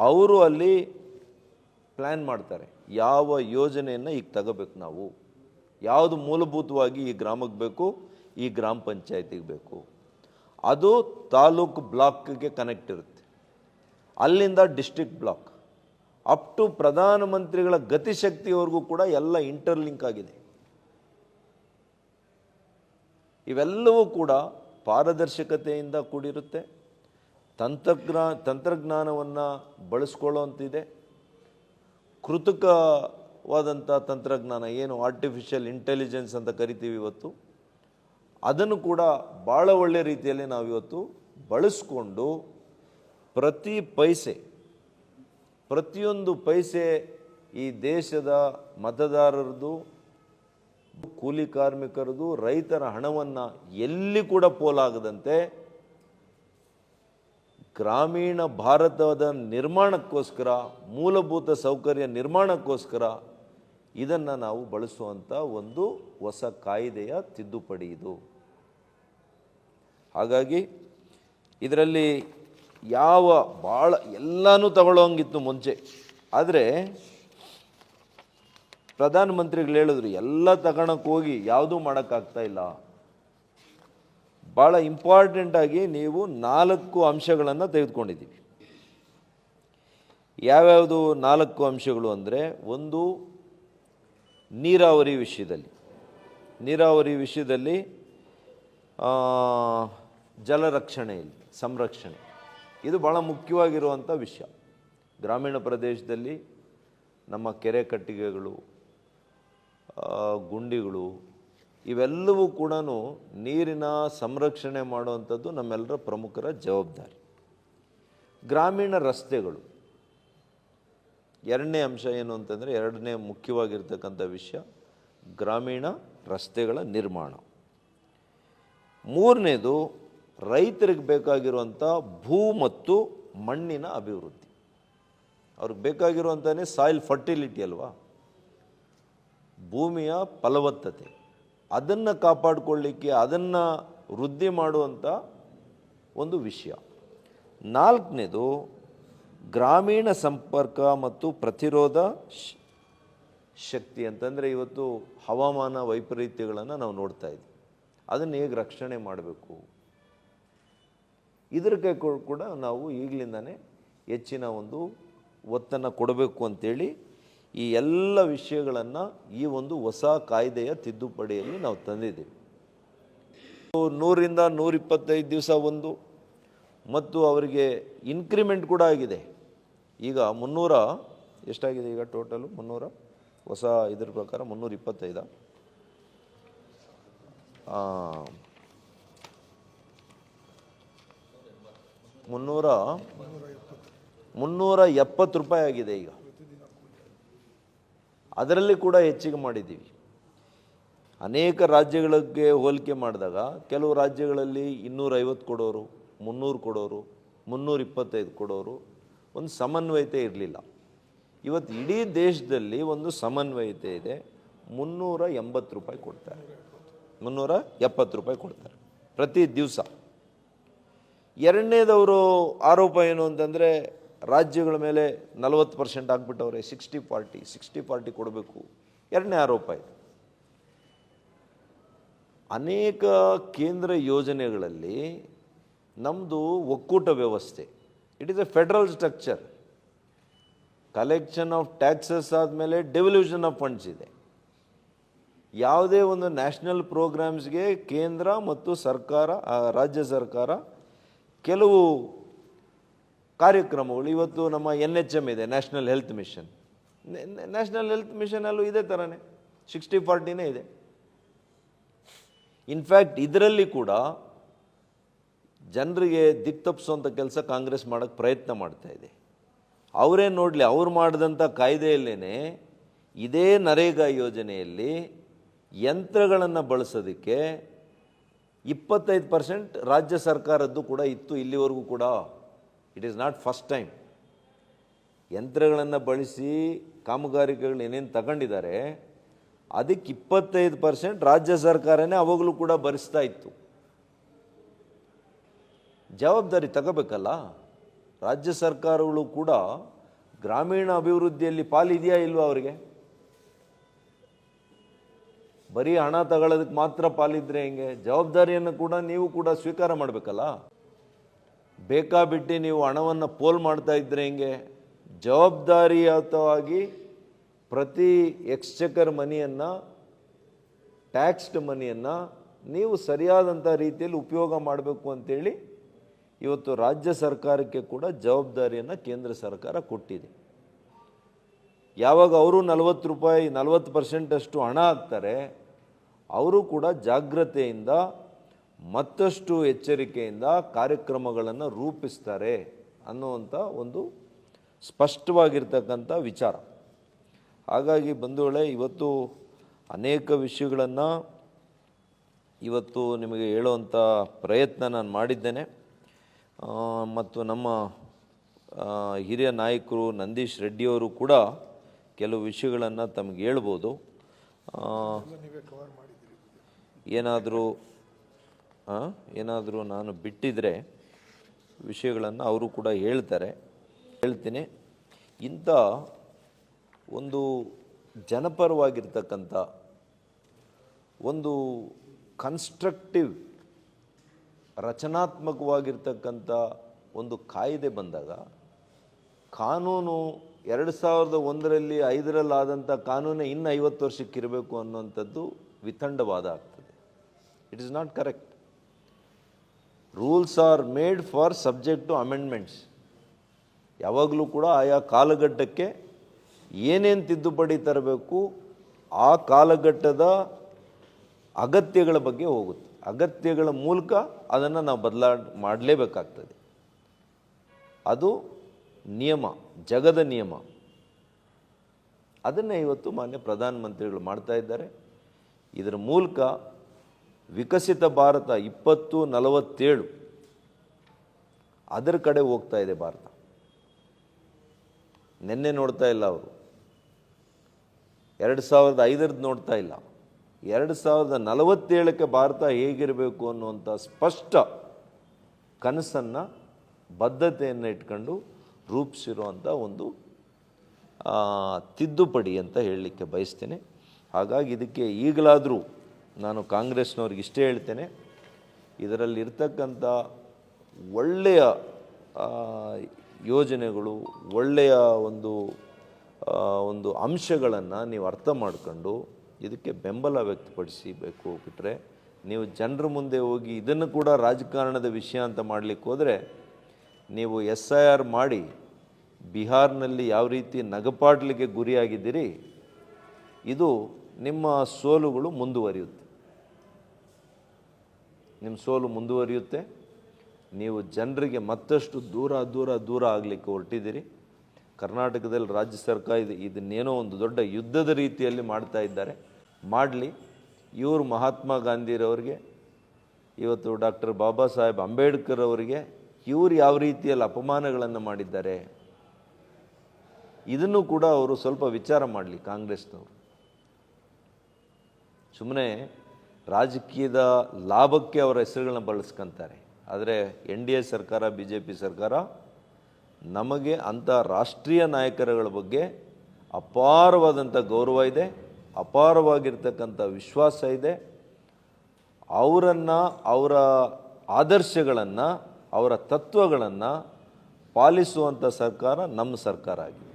ಅವರು ಅಲ್ಲಿ ಪ್ಲ್ಯಾನ್ ಮಾಡ್ತಾರೆ, ಯಾವ ಯೋಜನೆಯನ್ನು ಈಗ ತಗೋಬೇಕು, ನಾವು ಯಾವುದು ಮೂಲಭೂತವಾಗಿ ಈ ಗ್ರಾಮಕ್ಕೆ ಬೇಕು, ಈ ಗ್ರಾಮ ಪಂಚಾಯತಿಗೆ ಬೇಕು. ಅದು ತಾಲೂಕು ಬ್ಲಾಕ್ಗೆ ಕನೆಕ್ಟ್ ಇರುತ್ತೆ, ಅಲ್ಲಿಂದ ಡಿಸ್ಟ್ರಿಕ್ಟ್ ಬ್ಲಾಕ್ ಅಪ್ ಟು ಪ್ರಧಾನಮಂತ್ರಿಗಳ ಗತಿಶಕ್ತಿಯವರೆಗೂ ಕೂಡ ಎಲ್ಲ ಇಂಟರ್ಲಿಂಕ್ ಆಗಿದೆ. ಇವೆಲ್ಲವೂ ಕೂಡ ಪಾರದರ್ಶಕತೆಯಿಂದ ಕೂಡಿರುತ್ತೆ. ತಂತ್ರಜ್ಞಾನವನ್ನು ಬಳಸ್ಕೊಳ್ಳೋಂತಿದೆ. ಕೃತಕವಾದಂಥ ತಂತ್ರಜ್ಞಾನ, ಏನು ಆರ್ಟಿಫಿಷಿಯಲ್ ಇಂಟೆಲಿಜೆನ್ಸ್ ಅಂತ ಕರಿತೀವಿ ಇವತ್ತು, ಅದನ್ನು ಕೂಡ ಭಾಳ ಒಳ್ಳೆಯ ರೀತಿಯಲ್ಲಿ ನಾವಿವತ್ತು ಬಳಸ್ಕೊಂಡು ಪ್ರತಿಯೊಂದು ಪೈಸೆ ಈ ದೇಶದ ಮತದಾರರದು, ಕೂಲಿ ಕಾರ್ಮಿಕರದು, ರೈತರ ಹಣವನ್ನು ಎಲ್ಲಿ ಕೂಡ ಪೋಲಾಗದಂತೆ ಗ್ರಾಮೀಣ ಭಾರತದ ನಿರ್ಮಾಣಕ್ಕೋಸ್ಕರ, ಮೂಲಭೂತ ಸೌಕರ್ಯ ನಿರ್ಮಾಣಕ್ಕೋಸ್ಕರ ಇದನ್ನು ನಾವು ಬಳಸುವಂಥ ಒಂದು ಹೊಸ ಕಾಯ್ದೆಯ ತಿದ್ದುಪಡಿ ಇದು. ಹಾಗಾಗಿ ಇದರಲ್ಲಿ ಭಾಳ ಎಲ್ಲನೂ ತಗೊಳ್ಳೋಂಗಿತ್ತು ಮುಂಚೆ. ಆದರೆ ಪ್ರಧಾನಮಂತ್ರಿಗಳು ಹೇಳಿದ್ರು, ಎಲ್ಲ ತಗೊಳಕ್ಕೆ ಹೋಗಿ ಯಾವುದೂ ಮಾಡೋಕ್ಕಾಗ್ತಾ ಇಲ್ಲ. ಭಾಳ ಇಂಪಾರ್ಟೆಂಟಾಗಿ ನೀವು 4 ಅಂಶಗಳನ್ನು ತೆಗೆದುಕೊಂಡಿದ್ದೀವಿ. ಯಾವ್ಯಾವುದು 4 ಅಂಶಗಳು ಅಂದರೆ, ಒಂದು ನೀರಾವರಿ ವಿಷಯದಲ್ಲಿ ಜಲರಕ್ಷಣೆಯಲ್ಲಿ ಸಂರಕ್ಷಣೆ, ಇದು ಭಾಳ ಮುಖ್ಯವಾಗಿರುವಂಥ ವಿಷಯ. ಗ್ರಾಮೀಣ ಪ್ರದೇಶದಲ್ಲಿ ನಮ್ಮ ಕೆರೆ ಕಟ್ಟಿಗೆಗಳು, ಗುಂಡಿಗಳು, ಇವೆಲ್ಲವೂ ಕೂಡ ನೀರಿನ ಸಂರಕ್ಷಣೆ ಮಾಡುವಂಥದ್ದು ನಮ್ಮೆಲ್ಲರ ಪ್ರಮುಖರ ಜವಾಬ್ದಾರಿ. ಗ್ರಾಮೀಣ ರಸ್ತೆಗಳು ಎರಡನೇ ಅಂಶ. ಏನು ಅಂತಂದರೆ, ಎರಡನೇ ಮುಖ್ಯವಾಗಿರ್ತಕ್ಕಂಥ ವಿಷಯ ಗ್ರಾಮೀಣ ರಸ್ತೆಗಳ ನಿರ್ಮಾಣ. ಮೂರನೇದು ರೈತರಿಗೆ ಬೇಕಾಗಿರುವಂಥ ಭೂ ಮತ್ತು ಮಣ್ಣಿನ ಅಭಿವೃದ್ಧಿ. ಅವ್ರಿಗೆ ಬೇಕಾಗಿರುವಂಥನೇ ಸಾಯಿಲ್ ಫರ್ಟಿಲಿಟಿ ಅಲ್ವಾ, ಭೂಮಿಯ ಫಲವತ್ತತೆ, ಅದನ್ನು ಕಾಪಾಡಿಕೊಳ್ಳಿಕ್ಕೆ, ಅದನ್ನು ವೃದ್ಧಿ ಮಾಡುವಂಥ ಒಂದು ವಿಷಯ. ನಾಲ್ಕನೇದು ಗ್ರಾಮೀಣ ಸಂಪರ್ಕ ಮತ್ತು ಪ್ರತಿರೋಧ ಶಕ್ತಿ. ಅಂತಂದರೆ ಇವತ್ತು ಹವಾಮಾನ ವೈಪರೀತ್ಯಗಳನ್ನು ನಾವು ನೋಡ್ತಾ ಇದ್ದೀವಿ, ಅದನ್ನು ಹೇಗೆ ರಕ್ಷಣೆ ಮಾಡಬೇಕು, ಇದಕ್ಕೆ ಕೂಡ ನಾವು ಈಗಲಿಂದನೇ ಹೆಚ್ಚಿನ ಒಂದು ಒತ್ತನ್ನು ಕೊಡಬೇಕು ಅಂತೇಳಿ ಈ ಎಲ್ಲ ವಿಷಯಗಳನ್ನು ಈ ಒಂದು ಹೊಸ ಕಾಯ್ದೆಯ ತಿದ್ದುಪಡಿಯಲ್ಲಿ ನಾವು ತಂದಿದ್ದೀವಿ. 100ರಿಂದ 125 ದಿವಸ ಒಂದು, ಮತ್ತು ಅವರಿಗೆ ಇನ್ಕ್ರಿಮೆಂಟ್ ಕೂಡ ಆಗಿದೆ. ಈಗ 300 ಎಷ್ಟಾಗಿದೆ ಈಗ ಟೋಟಲು? 300 ಹೊಸ ಇದ್ರ ಪ್ರಕಾರ 325 370 ರೂಪಾಯಿ ಆಗಿದೆ ಈಗ. ಅದರಲ್ಲಿ ಕೂಡ ಹೆಚ್ಚಿಗೆ ಮಾಡಿದ್ದೀವಿ. ಅನೇಕ ರಾಜ್ಯಗಳಿಗೆ ಹೋಲಿಕೆ ಮಾಡಿದಾಗ ಕೆಲವು ರಾಜ್ಯಗಳಲ್ಲಿ 250 ಕೊಡೋರು, 300 ಕೊಡೋರು, 325 ಕೊಡೋರು, ಒಂದು ಸಮನ್ವಯತೆ ಇರಲಿಲ್ಲ. ಇವತ್ತು ಇಡೀ ದೇಶದಲ್ಲಿ ಒಂದು ಸಮನ್ವಯತೆ ಇದೆ. 380 ರೂಪಾಯಿ ಕೊಡ್ತಾರೆ, 370 ರೂಪಾಯಿ ಕೊಡ್ತಾರೆ ಪ್ರತಿ ದಿವಸ. ಎರಡನೇದವರು ಆರೋಪ ಏನು ಅಂತಂದರೆ, ರಾಜ್ಯಗಳ ಮೇಲೆ 40% ಆಗಿಬಿಟ್ಟವ್ರೆ, 60-40 ಕೊಡಬೇಕು. ಎರಡನೇ ಆರೋಪ ಇದೆ. ಅನೇಕ ಕೇಂದ್ರ ಯೋಜನೆಗಳಲ್ಲಿ ನಮ್ಮದು ಒಕ್ಕೂಟ ವ್ಯವಸ್ಥೆ, it is A federal structure. Collection of taxes ಆದಮೇಲೆ ಡೆವಲ್ಯೂಷನ್ ಆಫ್ ಫಂಡ್ಸ್ ಇದೆ. ಯಾವುದೇ ಒಂದು ನ್ಯಾಷನಲ್ ಪ್ರೋಗ್ರಾಮ್ಸ್ಗೆ ಕೇಂದ್ರ ಮತ್ತು ಸರ್ಕಾರ, ರಾಜ್ಯ ಸರ್ಕಾರ ಕೆಲವು ಕಾರ್ಯಕ್ರಮಗಳು, ಇವತ್ತು ನಮ್ಮ NHM ಇದೆ, national health mission. National health ಮಿಷನಲ್ಲೂ ಇದೇ ಥರನೇ 60-40 ಇದೆ. ಇನ್ಫ್ಯಾಕ್ಟ್ ಇದರಲ್ಲಿ ಕೂಡ ಜನರಿಗೆ ದಿಕ್ತಪ್ಪಿಸುವಂಥ ಕೆಲಸ ಕಾಂಗ್ರೆಸ್ ಮಾಡೋಕ್ಕೆ ಪ್ರಯತ್ನ ಮಾಡ್ತಾ ಇದೆ. ಅವರೇ ನೋಡಲಿ, ಅವ್ರು ಮಾಡಿದಂಥ ಕಾಯ್ದೆಯಲ್ಲೇ ಇದೇ ನರೇಗಾ ಯೋಜನೆಯಲ್ಲಿ ಯಂತ್ರಗಳನ್ನು ಬಳಸೋದಕ್ಕೆ 25% ರಾಜ್ಯ ಸರ್ಕಾರದ್ದು ಕೂಡ ಇತ್ತು ಇಲ್ಲಿವರೆಗೂ ಕೂಡ. It is not first time. ಯಂತ್ರಗಳನ್ನು ಬಳಸಿ ಕಾಮಗಾರಿಕೆಗಳು ಏನೇನು ತಗೊಂಡಿದ್ದಾರೆ ಅದಕ್ಕೆ 25% ರಾಜ್ಯ ಸರ್ಕಾರನೇ ಅವಾಗಲೂ ಕೂಡ ಭರಿಸ್ತಾ ಇತ್ತು. ಜವಾಬ್ದಾರಿ ತಗೋಬೇಕಲ್ಲ. ರಾಜ್ಯ ಸರ್ಕಾರಗಳು ಕೂಡ ಗ್ರಾಮೀಣ ಅಭಿವೃದ್ಧಿಯಲ್ಲಿ ಪಾಲಿದೆಯಾ ಇಲ್ವಾ ಅವರಿಗೆ? ಬರೀ ಹಣ ತಗೊಳ್ಳೋದಕ್ಕೆ ಮಾತ್ರ ಪಾಲಿದ್ರೆ ಹೆಂಗೆ? ಜವಾಬ್ದಾರಿಯನ್ನು ಕೂಡ ನೀವು ಕೂಡ ಸ್ವೀಕಾರ ಮಾಡಬೇಕಲ್ಲ. ಬೇಕಾಬಿಟ್ಟು ನೀವು ಹಣವನ್ನು ಪೋಲ್ ಮಾಡ್ತಾ ಇದ್ರೆ ಹೆಂಗೆ? ಜವಾಬ್ದಾರಿಯುತವಾಗಿ ಪ್ರತಿ ಎಕ್ಸ್ಚೆಕರ್ ಮನಿಯನ್ನು, ಟ್ಯಾಕ್ಸ್ಡ್ ಮನಿಯನ್ನು ನೀವು ಸರಿಯಾದಂಥ ರೀತಿಯಲ್ಲಿ ಉಪಯೋಗ ಮಾಡಬೇಕು ಅಂತೇಳಿ ಇವತ್ತು ರಾಜ್ಯ ಸರ್ಕಾರಕ್ಕೆ ಕೂಡ ಜವಾಬ್ದಾರಿಯನ್ನು ಕೇಂದ್ರ ಸರ್ಕಾರ ಕೊಟ್ಟಿದೆ. ಯಾವಾಗ ಅವರು 40 ರೂಪಾಯಿ 40% ಹಣ ಹಾಕ್ತಾರೆ, ಅವರು ಕೂಡ ಜಾಗ್ರತೆಯಿಂದ ಮತ್ತಷ್ಟು ಎಚ್ಚರಿಕೆಯಿಂದ ಕಾರ್ಯಕ್ರಮಗಳನ್ನು ರೂಪಿಸ್ತಾರೆ ಅನ್ನುವಂಥ ಒಂದು ಸ್ಪಷ್ಟವಾಗಿರ್ತಕ್ಕಂಥ ವಿಚಾರ. ಹಾಗಾಗಿ ಬಂಧುಗಳೇ, ಇವತ್ತು ಅನೇಕ ವಿಷಯಗಳನ್ನು ಇವತ್ತು ನಿಮಗೆ ಹೇಳುವಂಥ ಪ್ರಯತ್ನ ನಾನು ಮಾಡಿದ್ದೇನೆ. ಮತ್ತು ನಮ್ಮ ಹಿರಿಯ ನಾಯಕರು ನಂದೀಶ್ ರೆಡ್ಡಿಯವರು ಕೂಡ ಕೆಲವು ವಿಷಯಗಳನ್ನು ತಮಗೆ ಹೇಳ್ಬೋದು. ಏನಾದರೂ ನಾನು ಬಿಟ್ಟಿದ್ರೆ ವಿಷಯಗಳನ್ನು ಅವರು ಕೂಡ ಹೇಳ್ತೀನಿ. ಇಂಥ ಒಂದು ಜನಪರವಾಗಿರ್ತಕ್ಕಂಥ ಒಂದು ಕನ್ಸ್ಟ್ರಕ್ಟಿವ್ ರಚನಾತ್ಮಕವಾಗಿರ್ತಕ್ಕಂಥ ಒಂದು ಕಾಯ್ದೆ ಬಂದಾಗ, ಕಾನೂನು 2001ರಲ್ಲಿ 5ರಲ್ಲಿ ಆದಂಥ ಕಾನೂನೇ ಇನ್ನು 50 ವರ್ಷಕ್ಕೆ ಇರಬೇಕು ಅನ್ನುವಂಥದ್ದು ವಿತಂಡವಾದ ಆಗ್ತದೆ. It is not correct. Rules are made for subject to amendments. ಯಾವಾಗಲೂ ಕೂಡ ಆಯಾ ಕಾಲಘಟ್ಟಕ್ಕೆ ಏನೇನು ತಿದ್ದುಪಡಿ ತರಬೇಕು ಆ ಕಾಲಘಟ್ಟದ ಅಗತ್ಯಗಳ ಬಗ್ಗೆ ಹೋಗುತ್ತೆ. ಅಗತ್ಯಗಳ ಮೂಲಕ ಅದನ್ನು ನಾವು ಮಾಡಲೇಬೇಕಾಗ್ತದೆ. ಅದು ನಿಯಮ, ಜಗದ ನಿಯಮ. ಅದನ್ನೇ ಇವತ್ತು ಮಾನ್ಯ ಪ್ರಧಾನಮಂತ್ರಿಗಳು ಮಾಡ್ತಾ ಇದ್ದಾರೆ. ಇದರ ಮೂಲಕ ವಿಕಸಿತ ಭಾರತ 2047 ಅದರ ಕಡೆ ಹೋಗ್ತಾ ಇದೆ ಭಾರತ. ನಿನ್ನೆ ನೋಡ್ತಾ ಇಲ್ಲ ಅವರು, 2005 ನೋಡ್ತಾ ಇಲ್ಲ. 2047ಕ್ಕೆ ಭಾರತ ಹೇಗಿರಬೇಕು ಅನ್ನುವಂಥ ಸ್ಪಷ್ಟ ಕನಸನ್ನು, ಬದ್ಧತೆಯನ್ನು ಇಟ್ಕೊಂಡು ರೂಪಿಸಿರುವಂಥ ಒಂದು ತಿದ್ದುಪಡಿ ಅಂತ ಹೇಳಲಿಕ್ಕೆ ಬಯಸ್ತೇನೆ. ಹಾಗಾಗಿ ಇದಕ್ಕೆ ಈಗಲಾದರೂ ನಾನು ಕಾಂಗ್ರೆಸ್ನವ್ರಿಗೆ ಇಷ್ಟೇ ಹೇಳ್ತೇನೆ, ಇದರಲ್ಲಿರ್ತಕ್ಕಂಥ ಒಳ್ಳೆಯ ಯೋಜನೆಗಳು, ಒಳ್ಳೆಯ ಒಂದು ಅಂಶಗಳನ್ನು ನೀವು ಅರ್ಥ ಮಾಡಿಕೊಂಡು ಇದಕ್ಕೆ ಬೆಂಬಲ ವ್ಯಕ್ತಪಡಿಸಬೇಕು. ಬಿಟ್ಟರೆ ನೀವು ಜನರ ಮುಂದೆ ಹೋಗಿ ಇದನ್ನು ಕೂಡ ರಾಜಕಾರಣದ ವಿಷಯ ಅಂತ ಮಾಡಲಿಕ್ಕೆ ಹೋದರೆ, ನೀವು SIR ಮಾಡಿ ಬಿಹಾರ್ನಲ್ಲಿ ಯಾವ ರೀತಿ ನಗಪಾಟ್ಲಿಗೆ ಗುರಿಯಾಗಿದ್ದೀರಿ, ಇದು ನಿಮ್ಮ ಸೋಲುಗಳು ಮುಂದುವರಿಯುತ್ತೆ. ನಿಮ್ಮ ಸೋಲು ಮುಂದುವರಿಯುತ್ತೆ. ನೀವು ಜನರಿಗೆ ಮತ್ತಷ್ಟು ದೂರ ಆಗಲಿಕ್ಕೆ ಹೊರಟಿದ್ದೀರಿ. ಕರ್ನಾಟಕದಲ್ಲಿ ರಾಜ್ಯ ಸರ್ಕಾರ ಇದನ್ನೇನೋ ಒಂದು ದೊಡ್ಡ ಯುದ್ಧದ ರೀತಿಯಲ್ಲಿ ಮಾಡ್ತಾ ಇದ್ದಾರೆ. ಮಾಡಲಿ. ಇವರು ಮಹಾತ್ಮ ಗಾಂಧಿರವರಿಗೆ, ಇವತ್ತು ಡಾಕ್ಟರ್ ಬಾಬಾ ಸಾಹೇಬ್ ಅಂಬೇಡ್ಕರ್ ಅವರಿಗೆ ಇವರು ಯಾವ ರೀತಿಯಲ್ಲಿ ಅಪಮಾನಗಳನ್ನು ಮಾಡಿದ್ದಾರೆ, ಇದನ್ನು ಕೂಡ ಅವರು ಸ್ವಲ್ಪ ವಿಚಾರ ಮಾಡಲಿ ಕಾಂಗ್ರೆಸ್ನವರು. ಸುಮ್ಮನೆ ರಾಜಕೀಯದ ಲಾಭಕ್ಕೆ ಅವರ ಹೆಸರುಗಳನ್ನ ಬಳಸ್ಕೊಂತಾರೆ. ಆದರೆ NDA ಸರ್ಕಾರ, BJP ಸರ್ಕಾರ ನಮಗೆ ಅಂಥ ರಾಷ್ಟ್ರೀಯ ನಾಯಕರುಗಳ ಬಗ್ಗೆ ಅಪಾರವಾದಂಥ ಗೌರವ ಇದೆ, ಅಪಾರವಾಗಿರ್ತಕ್ಕಂಥ ವಿಶ್ವಾಸ ಇದೆ. ಅವರನ್ನು, ಅವರ ಆದರ್ಶಗಳನ್ನು, ಅವರ ತತ್ವಗಳನ್ನು ಪಾಲಿಸುವಂಥ ಸರ್ಕಾರ ನಮ್ಮ ಸರ್ಕಾರ ಆಗಿದೆ.